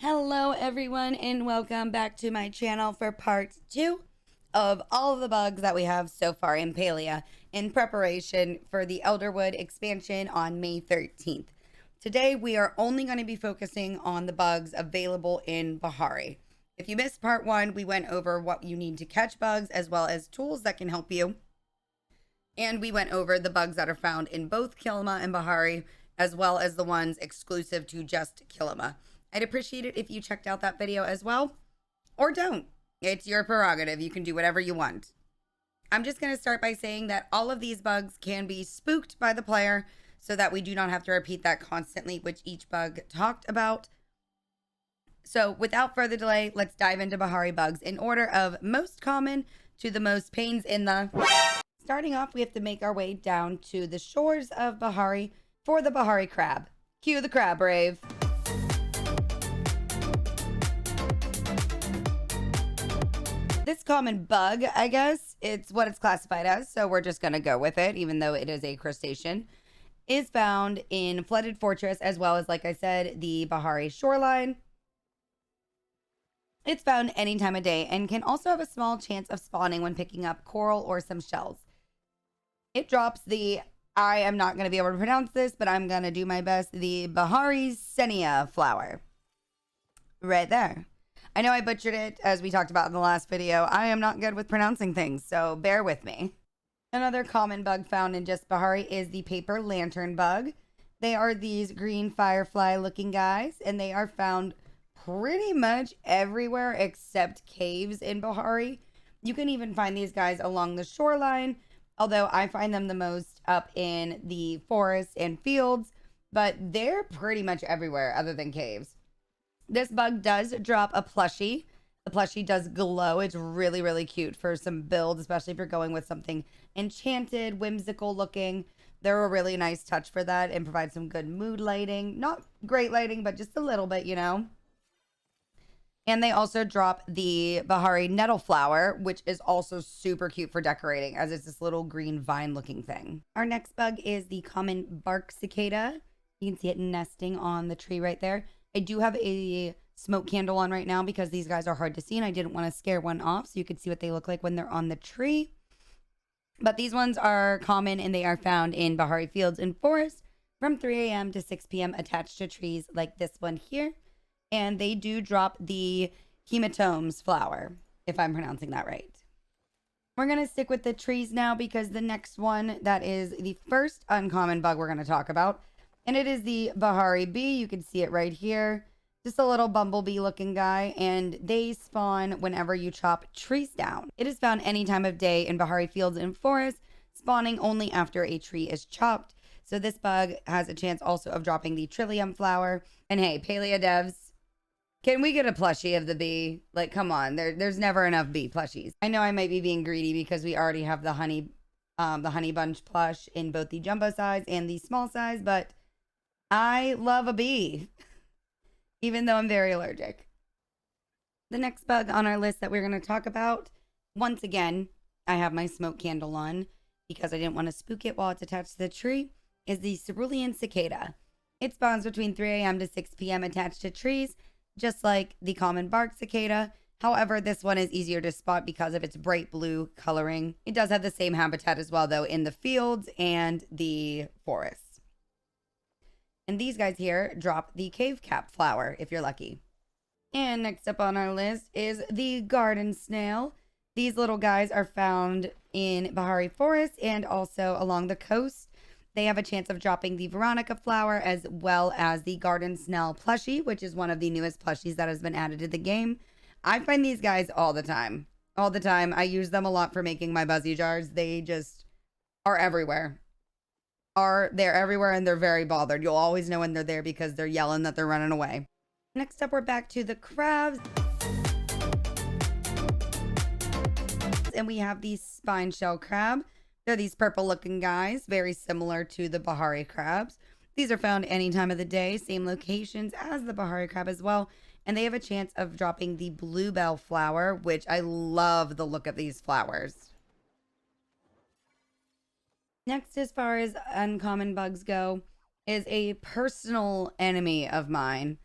Hello everyone and welcome back to my channel for part 2 of all of the bugs that we have so far in Palia in preparation for the Elderwood expansion on May 13th. Today we are only going to be focusing on the bugs available in Bahari. If you missed part 1, we went over what you need to catch bugs as well as tools that can help you. And we went over the bugs that are found in both Kilima and Bahari as well as the ones exclusive to just Kilima. I'd appreciate it if you checked out that video as well, or don't. It's your prerogative. You can do whatever you want. I'm just going to start by saying that all of these bugs can be spooked by the player so that we do not have to repeat that constantly, which each bug talked about. So without further delay, let's dive into Bahari bugs in order of most common to the most pains in the... Starting off, we have to make our way down to the shores of Bahari for the Bahari crab. Cue the crab rave. This common bug, I guess, it's what it's classified as, so we're just going to go with it, even though it is a crustacean, is found in Flooded Fortress, as well as, like I said, the Bahari shoreline. It's found any time of day and can also have a small chance of spawning when picking up coral or some shells. It drops the, I am not going to be able to pronounce this, but I'm going to do my best, the Bahari Syrennn flower. Right there. I know I butchered it, as we talked about in the last video. I am not good with pronouncing things, so bear with me. Another common bug found in just Bahari is the paper lantern bug. They are these green firefly looking guys, and they are found pretty much everywhere except caves in Bahari. You can even find these guys along the shoreline, although I find them the most up in the forests and fields, but they're pretty much everywhere other than caves. This bug does drop a plushie. The plushie does glow. It's really, really cute for some builds, especially if you're going with something enchanted, whimsical looking. They're a really nice touch for that and provide some good mood lighting. Not great lighting, but just a little bit, you know. And they also drop the Bahari nettle flower, which is also super cute for decorating, as it's this little green vine looking thing. Our next bug is the common bark cicada. You can see it nesting on the tree right there. I do have a smoke candle on right now because these guys are hard to see and I didn't want to scare one off, so you could see what they look like when they're on the tree. But these ones are common and they are found in Bahari fields and forests from 3 a.m. to 6 p.m. attached to trees like this one here. And they do drop the hematomes flower, if I'm pronouncing that right. We're going to stick with the trees now because the next one, that is the first uncommon bug we're going to talk about. And it is the Bahari bee. You can see it right here. Just a little bumblebee looking guy. And they spawn whenever you chop trees down. It is found any time of day in Bahari fields and forests, spawning only after a tree is chopped. So this bug has a chance also of dropping the trillium flower. And hey, Palia devs, can we get a plushie of the bee? Like, come on. There's never enough bee plushies. I know I might be being greedy because we already have the honey bunch plush in both the jumbo size and the small size, but I love a bee, even though I'm very allergic. The next bug on our list that we're going to talk about, once again, I have my smoke candle on because I didn't want to spook it while it's attached to the tree, is the cerulean cicada. It spawns between 3 a.m. to 6 p.m. attached to trees, just like the common bark cicada. However, this one is easier to spot because of its bright blue coloring. It does have the same habitat as well, though, in the fields and the forests. And these guys here drop the cave cap flower, if you're lucky. And next up on our list is the garden snail. These little guys are found in Bahari Forest and also along the coast. They have a chance of dropping the Veronica flower as well as the garden snail plushie, which is one of the newest plushies that has been added to the game. I find these guys all the time. All the time. I use them a lot for making my buzzy jars. They just are everywhere. They're everywhere and they're very bothered. You'll always know when they're there because they're yelling that they're running away. Next up, we're back to the crabs. And we have the spine shell crab. They're these purple looking guys, very similar to the Bahari crabs. These are found any time of the day, same locations as the Bahari crab as well. And they have a chance of dropping the bluebell flower, which I love the look of these flowers. Next, as far as uncommon bugs go, is a personal enemy of mine.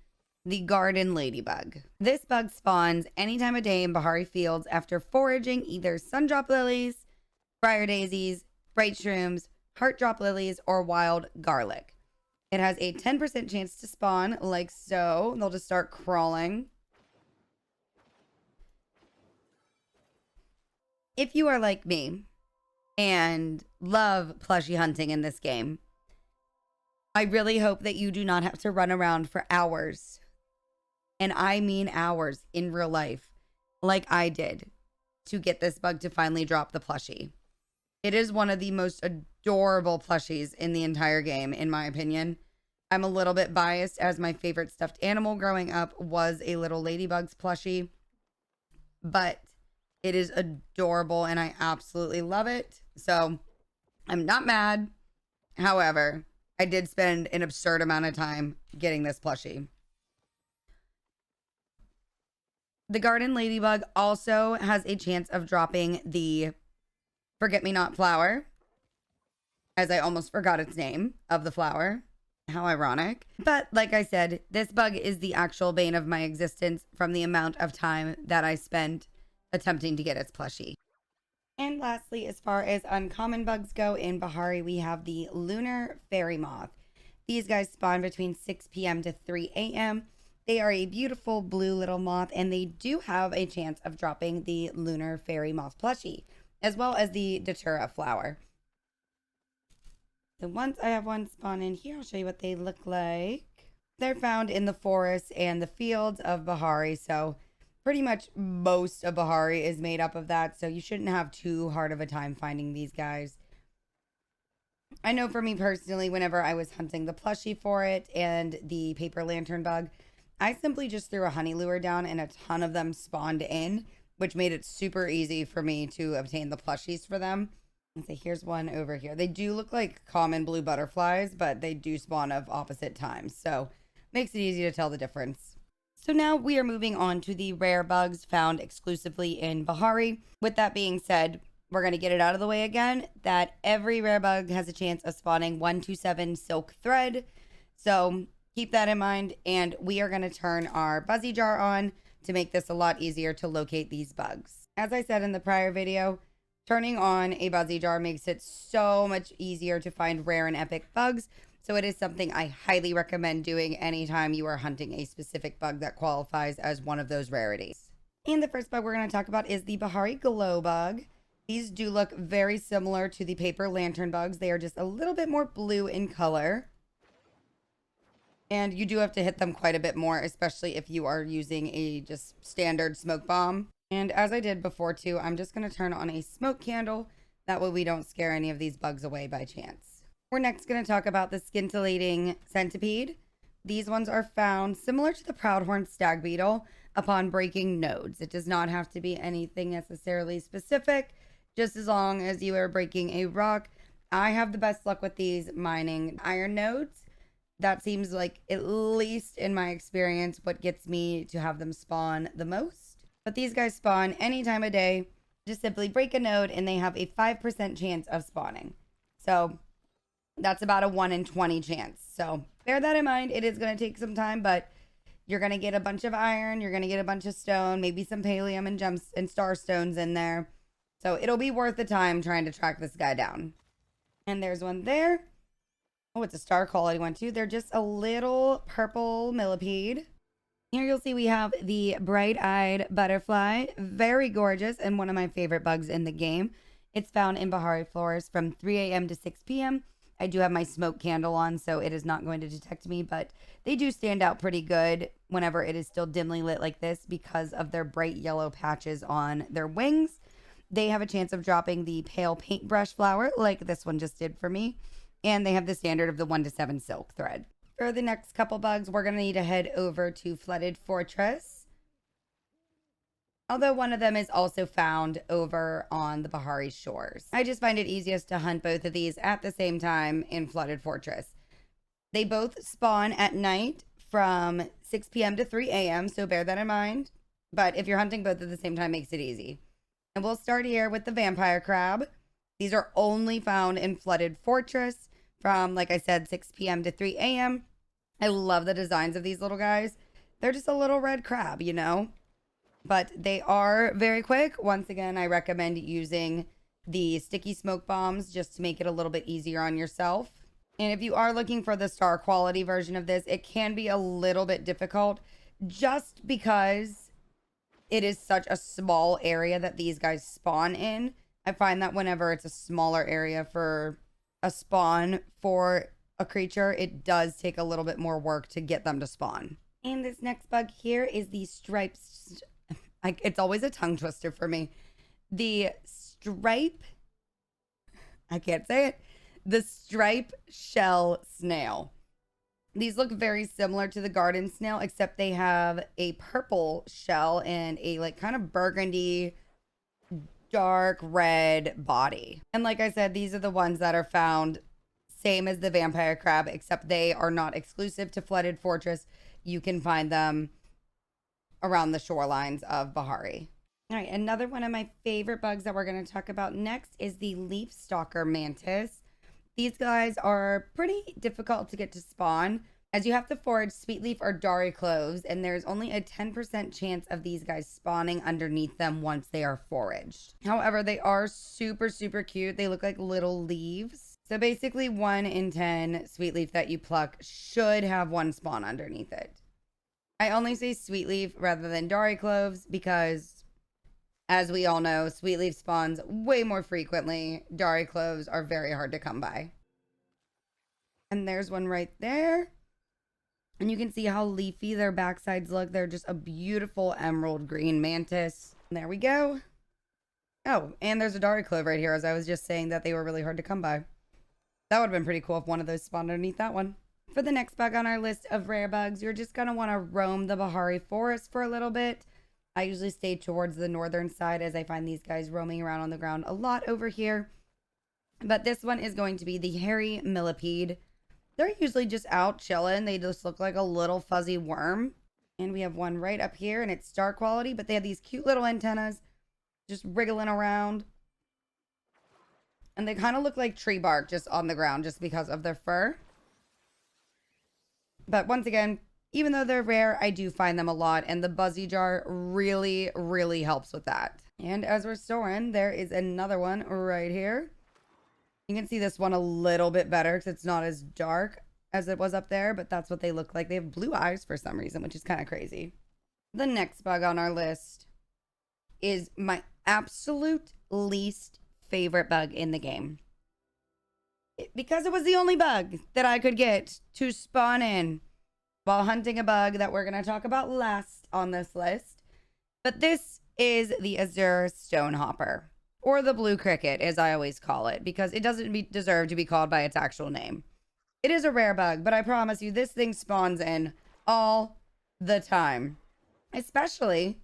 the garden ladybug. This bug spawns any time of day in Bahari fields after foraging either sundrop lilies, briar daisies, bright shrooms, heart drop lilies, or wild garlic. It has a 10% chance to spawn, like so. They'll just start crawling. If you are like me and love plushie hunting in this game, I really hope that you do not have to run around for hours, and I mean hours in real life, like I did, to get this bug to finally drop the plushie. It is one of the most adorable plushies in the entire game, in my opinion. I'm a little bit biased, as my favorite stuffed animal growing up was a little Ladybugs plushie, but it is adorable and I absolutely love it. So I'm not mad. However, I did spend an absurd amount of time getting this plushie. The garden ladybug also has a chance of dropping the forget-me-not flower, as I almost forgot its name of the flower. How ironic. But like I said, this bug is the actual bane of my existence from the amount of time that I spent attempting to get its plushie. And lastly, as far as uncommon bugs go in Bahari, we have the lunar fairy moth. These guys spawn between 6 p.m. to 3 a.m. They are a beautiful blue little moth, and they do have a chance of dropping the lunar fairy moth plushie, as well as the datura flower. So once I have one spawn in here, I'll show you what they look like. They're found in the forests and the fields of Bahari, so pretty much most of Bahari is made up of that, so you shouldn't have too hard of a time finding these guys. I know for me personally, whenever I was hunting the plushie for it and the paper lantern bug, I simply just threw a honey lure down and a ton of them spawned in, which made it super easy for me to obtain the plushies for them. And so here's one over here. They do look like common blue butterflies, but they do spawn of opposite times, so makes it easy to tell the difference. So now we are moving on to the rare bugs found exclusively in Bahari. With that being said, we're going to get it out of the way again, that every rare bug has a chance of spawning 127 silk thread. So keep that in mind, and we are going to turn our buzzy jar on to make this a lot easier to locate these bugs. As I said in the prior video, turning on a buzzy jar makes it so much easier to find rare and epic bugs. So it is something I highly recommend doing anytime you are hunting a specific bug that qualifies as one of those rarities. And the first bug we're going to talk about is the Bahari glow bug. These do look very similar to the paper lantern bugs. They are just a little bit more blue in color. And you do have to hit them quite a bit more, especially if you are using a just standard smoke bomb. And as I did before too, I'm just going to turn on a smoke candle. That way we don't scare any of these bugs away by chance. We're next going to talk about the scintillating centipede. These ones are found similar to the proudhorn stag beetle upon breaking nodes. It does not have to be anything necessarily specific, just as long as you are breaking a rock. I have the best luck with these mining iron nodes. That seems like, at least in my experience, what gets me to have them spawn the most. But these guys spawn any time of day. Just simply break a node and they have a 5% chance of spawning. So that's about a 1 in 20 chance. So bear that in mind. It is going to take some time, but you're going to get a bunch of iron. You're going to get a bunch of stone, maybe some pallium and gems and star stones in there. So it'll be worth the time trying to track this guy down. And there's one there. Oh, it's a star quality one too. They're just a little purple millipede. Here you'll see we have the bright-eyed butterfly. Very gorgeous and one of my favorite bugs in the game. It's found in Bahari forests from 3 a.m. to 6 p.m. I do have my smoke candle on, so it is not going to detect me, but they do stand out pretty good whenever it is still dimly lit like this because of their bright yellow patches on their wings. They have a chance of dropping the pale paintbrush flower like this one just did for me, and they have the standard of the 1 to 7 silk thread. For the next couple bugs, we're going to need to head over to Flooded Fortress. Although one of them is also found over on the Bahari shores. I just find it easiest to hunt both of these at the same time in Flooded Fortress. They both spawn at night from 6 p.m. to 3 a.m., so bear that in mind. But if you're hunting both at the same time, makes it easy. And we'll start here with the vampire crab. These are only found in Flooded Fortress from, like I said, 6 p.m. to 3 a.m. I love the designs of these little guys. They're just a little red crab, you know? But they are very quick. Once again, I recommend using the sticky smoke bombs just to make it a little bit easier on yourself. And if you are looking for the star quality version of this, it can be a little bit difficult just because it is such a small area that these guys spawn in. I find that whenever it's a smaller area for a spawn for a creature, it does take a little bit more work to get them to spawn. And this next bug here is the striped... it's always a tongue twister for me. The stripe... I can't say it. The stripe shell snail. These look very similar to the garden snail, except they have a purple shell and a like kind of burgundy, dark red body. And like I said, these are the ones that are found same as the vampire crab, except they are not exclusive to Flooded Fortress. You can find them around the shorelines of Bahari. All right, another one of my favorite bugs that we're going to talk about next is the leaf stalker mantis. These guys are pretty difficult to get to spawn, as you have to forage sweet leaf or dari cloves, and there's only a 10% chance of these guys spawning underneath them once they are foraged. However, they are super, super cute. They look like little leaves. So basically 1 in 10 sweet leaf that you pluck should have one spawn underneath it. I only say sweet leaf rather than dari cloves because, as we all know, sweet leaf spawns way more frequently. Dari cloves are very hard to come by. And there's one right there. And you can see how leafy their backsides look. They're just a beautiful emerald green mantis. There we go. Oh, and there's a dari clove right here, as I was just saying that they were really hard to come by. That would have been pretty cool if one of those spawned underneath that one. For the next bug on our list of rare bugs, you're just going to want to roam the Bahari forest for a little bit. I usually stay towards the northern side as I find these guys roaming around on the ground a lot over here. But this one is going to be the hairy millipede. They're usually just out chilling. They just look like a little fuzzy worm. And we have one right up here, and it's star quality, but they have these cute little antennas just wriggling around. And they kind of look like tree bark just on the ground just because of their fur. But once again, even though they're rare, I do find them a lot, and the Buzzy Jar really, really helps with that. And as we're storing, there is another one right here. You can see this one a little bit better because it's not as dark as it was up there, but that's what they look like. They have blue eyes for some reason, which is kind of crazy. The next bug on our list is my absolute least favorite bug in the game. Because it was the only bug that I could get to spawn in while hunting a bug that we're going to talk about last on this list. But this is the Azure Stonehopper, or the blue cricket, as I always call it, because it doesn't deserve to be called by its actual name. It is a rare bug, but I promise you, this thing spawns in all the time, especially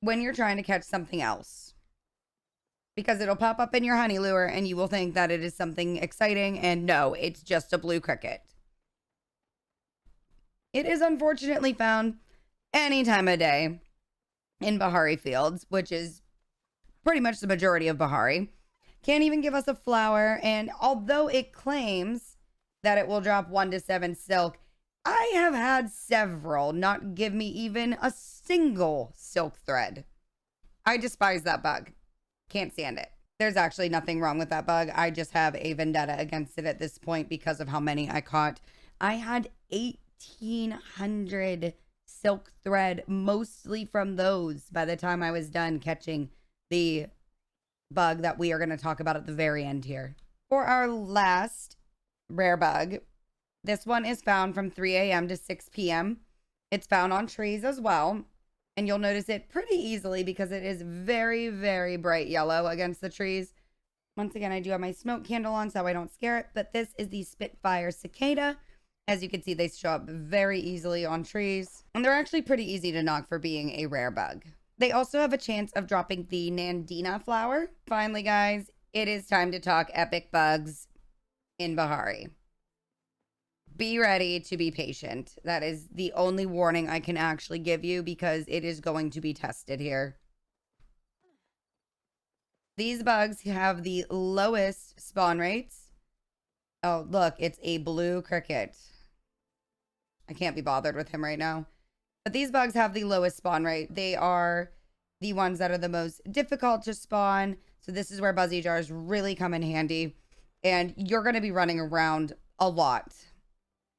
when you're trying to catch something else. Because it'll pop up in your honey lure and you will think that it is something exciting, and no, it's just a blue cricket. It is unfortunately found any time of day in Bahari fields, which is pretty much the majority of Bahari. Can't even give us a flower, and although it claims that it will drop 1 to 7 silk, I have had several not give me even a single silk thread. I despise that bug. Can't stand it. There's actually nothing wrong with that bug. I just have a vendetta against it at this point because of how many I caught. I had 1,800 silk thread, mostly from those by the time I was done catching the bug that we are going to talk about at the very end here. For our last rare bug, this one is found from 3 a.m. to 6 p.m. It's found on trees as well. And you'll notice it pretty easily because it is very, very bright yellow against the trees. Once again, I do have my smoke candle on so I don't scare it. But this is the Spitfire cicada. As you can see, they show up very easily on trees. And they're actually pretty easy to knock for being a rare bug. They also have a chance of dropping the Nandina flower. Finally, guys, it is time to talk epic bugs in Bahari. Be ready to be patient. That is the only warning I can actually give you because it is going to be tested here. These bugs have the lowest spawn rates. Oh, look, it's a blue cricket. I can't be bothered with him right now. But these bugs have the lowest spawn rate. They are the ones that are the most difficult to spawn. So this is where buzzy jars really come in handy. And you're going to be running around a lot.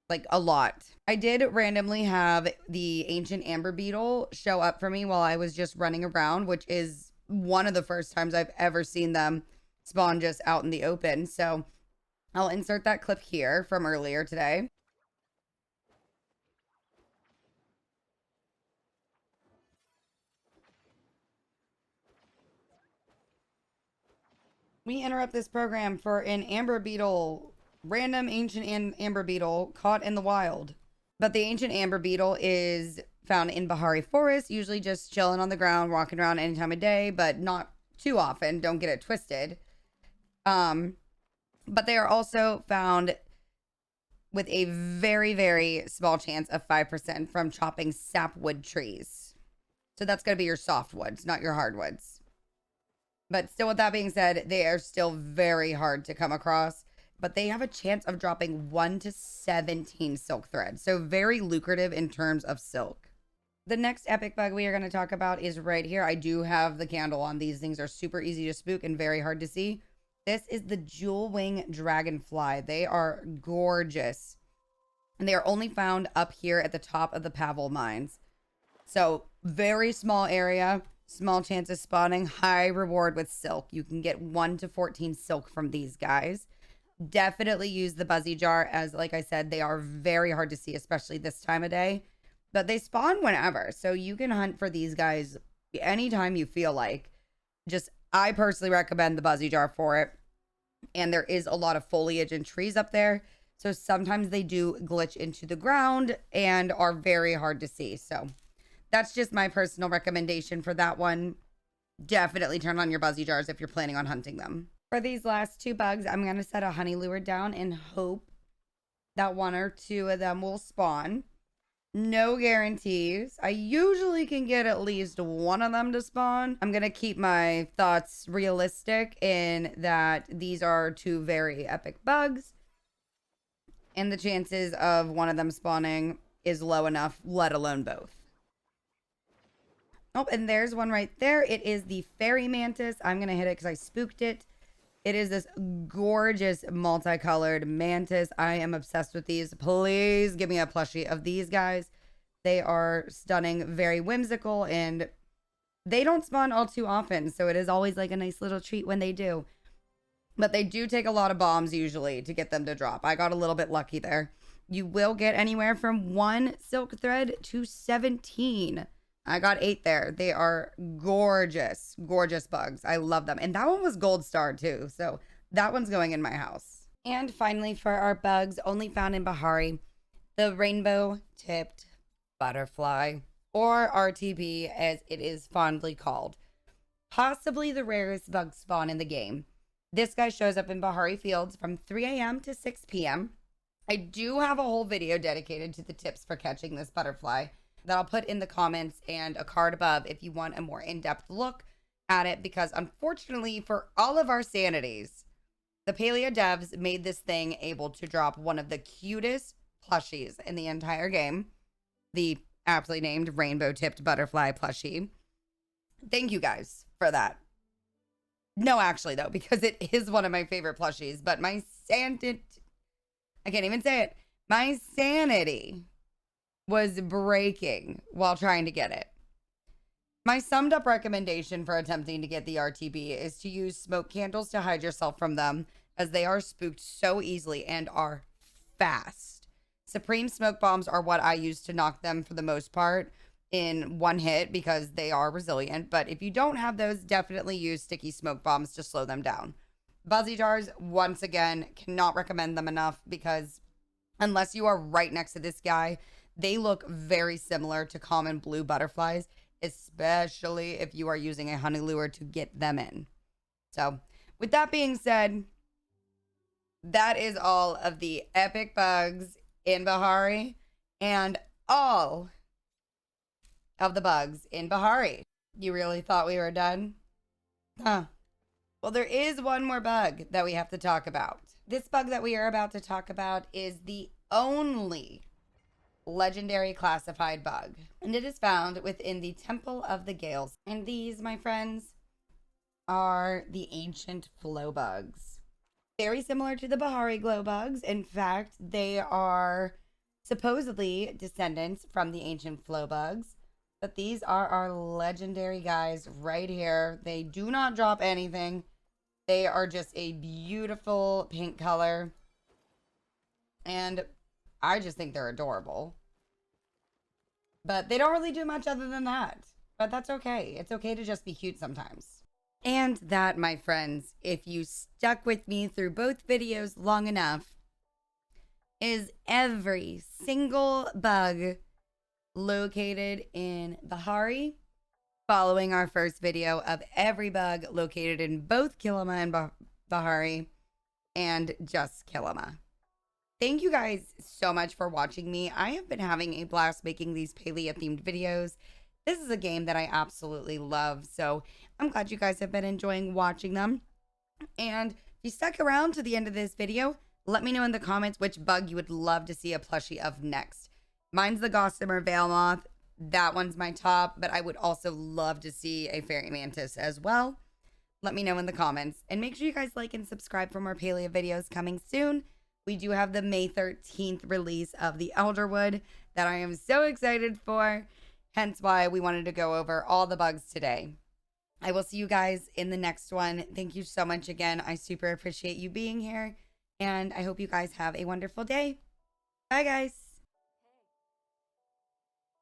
Like a lot. I did randomly have the ancient amber beetle show up for me while I was just running around, which is one of the first times I've ever seen them spawn just out in the open. So I'll insert that clip here from earlier today. We interrupt this program for an amber beetle, random ancient amber beetle caught in the wild. But the ancient amber beetle is found in Bahari forest, usually just chilling on the ground, walking around any time of day, but not too often. Don't get it twisted. But they are also found with a very, very small chance of 5% from chopping sapwood trees. So that's going to be your softwoods, not your hardwoods. But still, with that being said, they are still very hard to come across. But they have a chance of dropping 1 to 17 silk threads. So very lucrative in terms of silk. The next epic bug we are going to talk about is right here. I do have the candle on. These things are super easy to spook and very hard to see. This is the jewel wing dragonfly. They are gorgeous. And they are only found up here at the top of the Pavel mines. So very small area. Small chance of spawning, high reward with silk. You can get 1 to 14 silk from these guys. Definitely use the buzzy jar, as like I said, they are very hard to see, especially this time of day. But they spawn whenever, so you can hunt for these guys anytime you feel like. Just, I personally recommend the buzzy jar for it. And there is a lot of foliage and trees up there, so sometimes they do glitch into the ground and are very hard to see. So that's just my personal recommendation for that one. Definitely turn on your buzzy jars if you're planning on hunting them. For these last two bugs, I'm going to set a honey lure down and hope that 1 or 2 of them will spawn. No guarantees. I usually can get at least 1 of them to spawn. I'm going to keep my thoughts realistic in that these are 2 very epic bugs. And the chances of 1 of them spawning is low enough, let alone both. Oh, and there's one right there. It is the fairy mantis. I'm going to hit it because I spooked it. It is this gorgeous multicolored mantis. I am obsessed with these. Please give me a plushie of these guys. They are stunning, very whimsical, and they don't spawn all too often. So it is always like a nice little treat when they do. But they do take a lot of bombs usually to get them to drop. I got a little bit lucky there. You will get anywhere from 1 silk thread to 17. I got 8 there. They are gorgeous, gorgeous bugs. I love them. And that one was gold star too. So that one's going in my house. And finally, for our bugs only found in Bahari, the rainbow tipped butterfly, or RTB as it is fondly called. Possibly the rarest bug spawn in the game. This guy shows up in Bahari fields from 3 a.m. to 6 p.m. I do have a whole video dedicated to the tips for catching this butterfly that I'll put in the comments and a card above if you want a more in-depth look at it, because unfortunately for all of our sanities, the Palia devs made this thing able to drop one of the cutest plushies in the entire game, the aptly named rainbow tipped butterfly plushie. Thank you guys for that. No, actually though, because it is one of my favorite plushies, but my sanity, I can't even say it, my sanity was breaking while trying to get it. My summed up recommendation for attempting to get the RTB is to use smoke candles to hide yourself from them, as they are spooked so easily and are fast. Supreme smoke bombs are what I use to knock them for the most part in one hit because they are resilient. But if you don't have those, definitely use sticky smoke bombs to slow them down. Buzzy jars, once again, cannot recommend them enough because unless you are right next to this guy, they look very similar to common blue butterflies, especially if you are using a honey lure to get them in. So with that being said, that is all of the epic bugs in Bahari and all of the bugs in Bahari. You really thought we were done? Huh. Well, there is one more bug that we have to talk about. This bug that we are about to talk about is the only legendary classified bug. And it is found within the Temple of the Gales. And these, my friends, are the ancient flow bugs. Very similar to the Bahari glow bugs. In fact, they are supposedly descendants from the ancient flow bugs. But these are our legendary guys right here. They do not drop anything. They are just a beautiful pink color. And I just think they're adorable. But they don't really do much other than that. But that's okay. It's okay to just be cute sometimes. And that, my friends, if you stuck with me through both videos long enough, is every single bug located in Bahari, following our first video of every bug located in both Kilima and Bahari, and just Kilima. Thank you guys so much for watching me. I have been having a blast making these Palia themed videos. This is a game that I absolutely love, so I'm glad you guys have been enjoying watching them. And if you stuck around to the end of this video, let me know in the comments which bug you would love to see a plushie of next. Mine's the Gossamer Veil Moth. That one's my top, but I would also love to see a Fairy Mantis as well. Let me know in the comments. And make sure you guys like and subscribe for more Palia videos coming soon. We do have the May 13th release of the Elderwood that I am so excited for. Hence why we wanted to go over all the bugs today. I will see you guys in the next one. Thank you so much again. I super appreciate you being here. And I hope you guys have a wonderful day. Bye, guys.